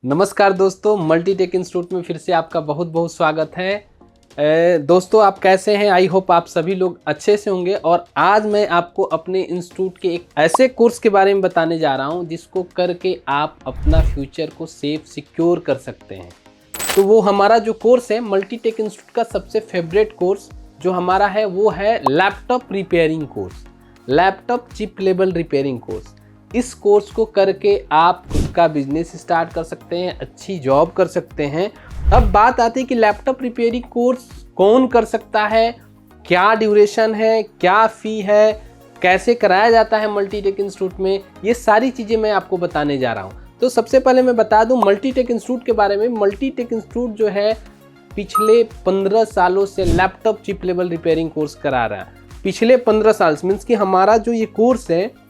नमस्कार दोस्तों, Multitech institute में फिर से आपका बहुत बहुत स्वागत है। दोस्तों, आप कैसे हैं? आई होप आप सभी लोग अच्छे से होंगे। और आज मैं आपको अपने इंस्टीट्यूट के एक ऐसे कोर्स के बारे में बताने जा रहा हूं जिसको करके आप अपना फ्यूचर को सेफ सिक्योर कर सकते हैं। तो वो हमारा जो कोर्स है, मल्टीटेक इंस्टीट्यूट का सबसे फेवरेट कोर्स जो हमारा है वो है laptop repairing course, laptop chip level repairing course. इस कोर्स को करके आप खुद का बिजनेस स्टार्ट कर सकते हैं, अच्छी जॉब कर सकते हैं। अब बात आती है कि लैपटॉप रिपेयरिंग कोर्स कौन कर सकता है, क्या ड्यूरेशन है, क्या फ़ी है, कैसे कराया जाता है मल्टीटेक इंस्टीट्यूट में, ये सारी चीज़ें मैं आपको बताने जा रहा हूँ। तो सबसे पहले मैं बता दूँ मल्टीटेक इंस्टीट्यूट के बारे में। मल्टीटेक इंस्टीट्यूट जो है पिछले 15 सालों से laptop chip level repairing course करा रहा है। पिछले 15 साल मीन्स कि हमारा जो ये कोर्स है,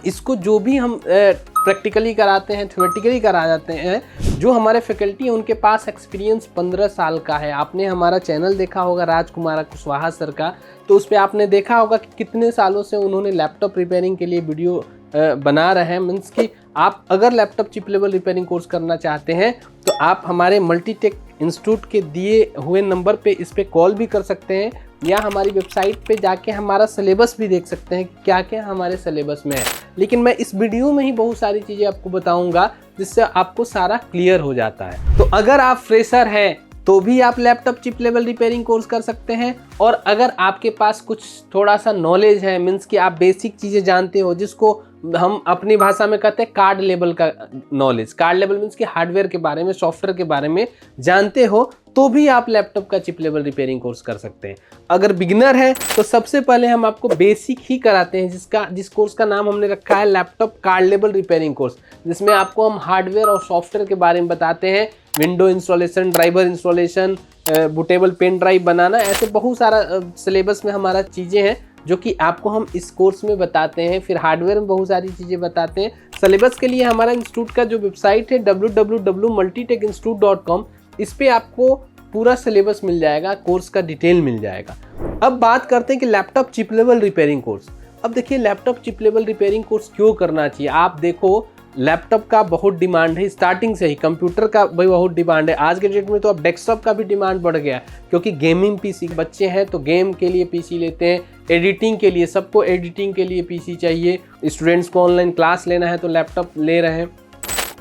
इसको जो भी हम प्रैक्टिकली कराते हैं, थ्योरेटिकली करा जाते हैं, जो हमारे फैकल्टी हैं उनके पास एक्सपीरियंस 15 साल का है। आपने हमारा चैनल देखा होगा राजकुमार कुशवाहा सर का, तो उस पर आपने देखा होगा कि कितने सालों से उन्होंने लैपटॉप रिपेयरिंग के लिए वीडियो बना रहे हैं। मीन्स कि आप अगर laptop chip level repairing course करना चाहते हैं तो आप हमारे मल्टीटेक इंस्टीट्यूट के दिए हुए नंबर पे इस पर कॉल भी कर सकते हैं, या हमारी वेबसाइट पे जाके हमारा सिलेबस भी देख सकते हैं कि क्या क्या हमारे सिलेबस में है। लेकिन मैं इस वीडियो में ही बहुत सारी चीज़ें आपको बताऊंगा जिससे आपको सारा क्लियर हो जाता है। तो अगर आप फ्रेशर हैं तो भी आप laptop chip level repairing course कर सकते हैं, और अगर आपके पास कुछ थोड़ा सा नॉलेज है, मीन्स कि आप बेसिक चीज़ें जानते हो, जिसको हम अपनी भाषा में कहते हैं कार्ड लेवल का नॉलेज, कार्ड लेवल मीन्स कि हार्डवेयर के बारे में, सॉफ्टवेयर के बारे में जानते हो, तो भी आप लैपटॉप का चिप लेवल रिपेयरिंग कोर्स कर सकते हैं। अगर बिगिनर है तो सबसे पहले हम आपको बेसिक ही कराते हैं, जिस कोर्स का नाम हमने रखा है laptop card level repairing course, जिसमें आपको हम हार्डवेयर और सॉफ्टवेयर के बारे में बताते हैं, window installation, driver installation, bootable pen drive बनाना, ऐसे बहुत सारा सिलेबस में हमारा चीज़ें हैं जो कि आपको हम इस कोर्स में बताते हैं। फिर हार्डवेयर में बहुत सारी चीज़ें बताते हैं। सिलेबस के लिए हमारा इंस्टीट्यूट का जो वेबसाइट है www.multitecinstitute.com, इस पे आपको पूरा सिलेबस मिल जाएगा, कोर्स का डिटेल मिल जाएगा। अब बात करते हैं कि laptop chip level repairing course. अब देखिए, laptop chip level repairing course क्यों करना चाहिए। आप देखो, लैपटॉप का बहुत डिमांड है, स्टार्टिंग से ही कंप्यूटर का भी बहुत डिमांड है। आज के डेट में तो अब डेस्कटॉप का भी डिमांड बढ़ गया, क्योंकि गेमिंग पीसी, बच्चे हैं तो गेम के लिए पीसी लेते हैं, एडिटिंग के लिए, सबको एडिटिंग के लिए पीसी चाहिए, स्टूडेंट्स को ऑनलाइन क्लास लेना है तो लैपटॉप ले रहे हैं।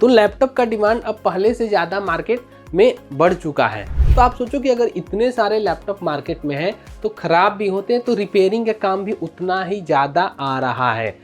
तो लैपटॉप का डिमांड अब पहले से ज़्यादा मार्केट में बढ़ चुका है। तो आप सोचो कि अगर इतने सारे लैपटॉप मार्केट में हैं तो ख़राब भी होते हैं, तो रिपेयरिंग का काम भी उतना ही ज़्यादा आ रहा है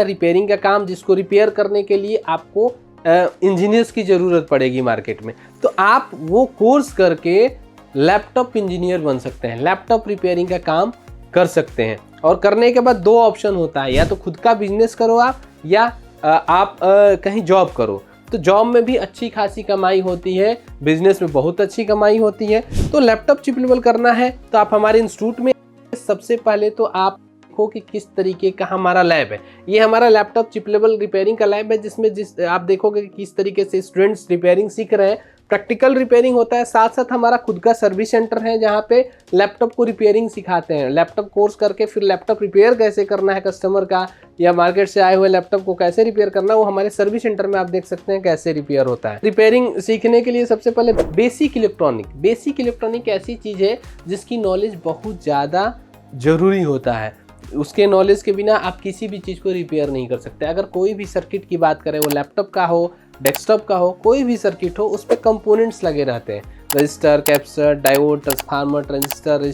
रिपेयरिंग का काम, जिसको रिपेयर करने के लिए आपको इंजीनियर्स की ज़रूरत पड़ेगी मार्केट में। तो आप वो कोर्स करके लैपटॉप इंजीनियर बन सकते हैं, लैपटॉप रिपेयरिंग का काम कर सकते हैं। और करने के बाद दो ऑप्शन होता है, या तो खुद का बिजनेस करो आप, या आप कहीं जॉब करो। तो जॉब में भी अच्छी खासी कमाई होती है, बिजनेस में बहुत अच्छी कमाई होती है। तो लैपटॉप चिप लेवल करना है तो आप हमारे इंस्टीट्यूट में सबसे पहले तो आप देखो कि किस तरीके का हमारा लैब है। ये हमारा लैपटॉप चिप लेवल रिपेयरिंग का लैब है, जिसमें आप देखोगे कि किस तरीके से स्टूडेंट्स रिपेयरिंग सीख रहे हैं। प्रैक्टिकल रिपेयरिंग होता है, साथ साथ हमारा खुद का सर्विस सेंटर है जहाँ पे लैपटॉप को रिपेयरिंग सिखाते हैं। लैपटॉप कोर्स करके फिर लैपटॉप रिपेयर कैसे करना है कस्टमर का, या मार्केट से आए हुए लैपटॉप को कैसे रिपेयर करना, वो हमारे सर्विस सेंटर में आप देख सकते हैं कैसे रिपेयर होता है। रिपेयरिंग सीखने के लिए सबसे पहले बेसिक इलेक्ट्रॉनिक ऐसी चीज़ है जिसकी नॉलेज बहुत ज़्यादा ज़रूरी होता है। उसके नॉलेज के बिना आप किसी भी चीज़ को रिपेयर नहीं कर सकते। अगर कोई भी सर्किट की बात करें, वो लैपटॉप का हो, डेस्कटॉप का हो, कोई भी सर्किट हो, उस पर कंपोनेंट्स लगे रहते हैं, register, capacitor, diode, transformer, transistor,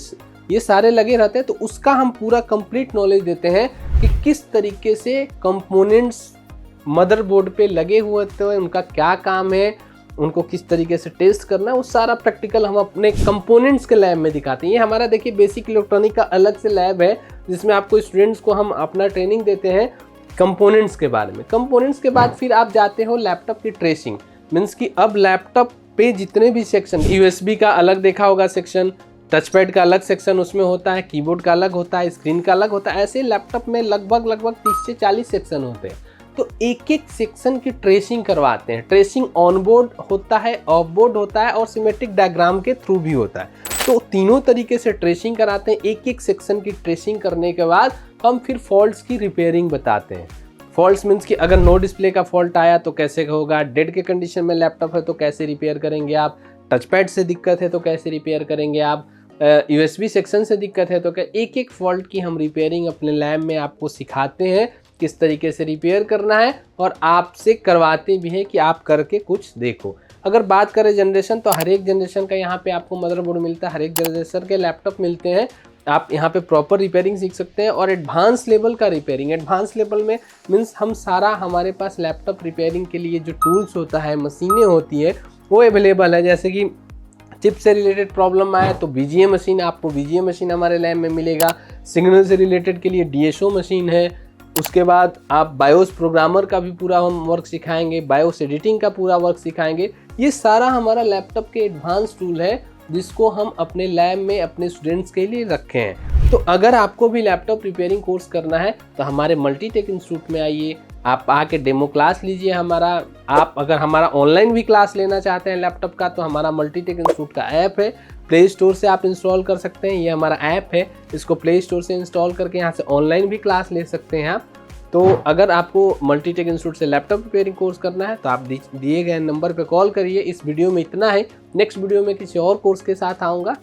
ये सारे लगे रहते हैं। तो उसका हम पूरा कंप्लीट नॉलेज देते हैं कि किस तरीके से कंपोनेंट्स मदरबोर्ड पे लगे हुए थे, उनका क्या काम है, उनको किस तरीके से टेस्ट करना है, वो सारा प्रैक्टिकल हम अपने कंपोनेंट्स के लैब में दिखाते हैं। ये हमारा देखिए बेसिक इलेक्ट्रॉनिक का अलग से लैब है, जिसमें आपको स्टूडेंट्स को हम अपना ट्रेनिंग देते हैं कंपोनेंट्स के बारे में। कंपोनेंट्स के बाद फिर आप जाते हो लैपटॉप की ट्रेसिंग, मीन्स कि अब लैपटॉप पे जितने भी सेक्शन, USB का अलग देखा होगा सेक्शन, टचपैड का अलग सेक्शन उसमें होता है, कीबोर्ड का अलग होता है, स्क्रीन का अलग होता है, ऐसे लैपटॉप में लगभग 30 से 40 सेक्शन होते हैं। तो एक एक सेक्शन की ट्रेसिंग करवाते हैं। ट्रेसिंग ऑन बोर्ड होता है, ऑफ बोर्ड होता है, और सिमेट्रिक डायग्राम के थ्रू भी होता है। तो तीनों तरीके से ट्रेसिंग कराते हैं। एक एक सेक्शन की ट्रेसिंग करने के बाद हम फिर फॉल्ट्स की रिपेयरिंग बताते हैं। फॉल्ट्स मीन्स कि अगर नो डिस्प्ले का फॉल्ट आया तो कैसे होगा, डेड के कंडीशन में लैपटॉप है तो कैसे रिपेयर करेंगे आप, टच पैड से दिक्कत है तो कैसे रिपेयर करेंगे आप, USB सेक्शन से दिक्कत है तो क्या, एक एक फॉल्ट की हम रिपेयरिंग अपने लैब में आपको सिखाते हैं किस तरीके से रिपेयर करना है, और आपसे करवाते भी हैं कि आप करके कुछ देखो। अगर बात करें जनरेशन, तो हर एक जनरेशन का यहाँ पे आपको मदरबोर्ड मिलता है, हर एक जनरेशन के लैपटॉप मिलते हैं। आप यहाँ पे प्रॉपर रिपेयरिंग सीख सकते हैं और एडवांस लेवल का रिपेयरिंग। एडवांस लेवल में मीन्स हम सारा, हमारे पास लैपटॉप रिपेयरिंग के लिए जो टूल्स होता है, मशीनें होती हैं, वो अवेलेबल है। जैसे कि चिप से रिलेटेड प्रॉब्लम आया तो VGA मशीन, आपको VGA मशीन हमारे लैब में मिलेगा। सिग्नल से रिलेटेड के लिए DSO मशीन है। उसके बाद आप बायोस प्रोग्रामर का भी पूरा हम वर्क सिखाएंगे, बायोस एडिटिंग का पूरा वर्क सिखाएंगे। ये सारा हमारा लैपटॉप के एडवांस टूल है जिसको हम अपने लैब में अपने स्टूडेंट्स के लिए रखे हैं। तो अगर आपको भी लैपटॉप रिपेयरिंग कोर्स करना है तो हमारे मल्टीटेक इंस्टीट्यूट में आइए, आप आके डेमो क्लास लीजिए हमारा। आप अगर हमारा ऑनलाइन भी क्लास लेना चाहते हैं लैपटॉप का, तो हमारा मल्टीटेक इंस्टीट्यूट का ऐप है, प्ले स्टोर से आप इंस्टॉल कर सकते हैं। ये हमारा ऐप है, इसको प्ले स्टोर से इंस्टॉल करके यहाँ से ऑनलाइन भी क्लास ले सकते हैं आप। तो अगर आपको मल्टीटेक इंस्टीट्यूट से लैपटॉप रिपेयरिंग कोर्स करना है तो आप दिए गए नंबर पे कॉल करिए। इस वीडियो में इतना है, नेक्स्ट वीडियो में किसी और कोर्स के साथ आऊँगा।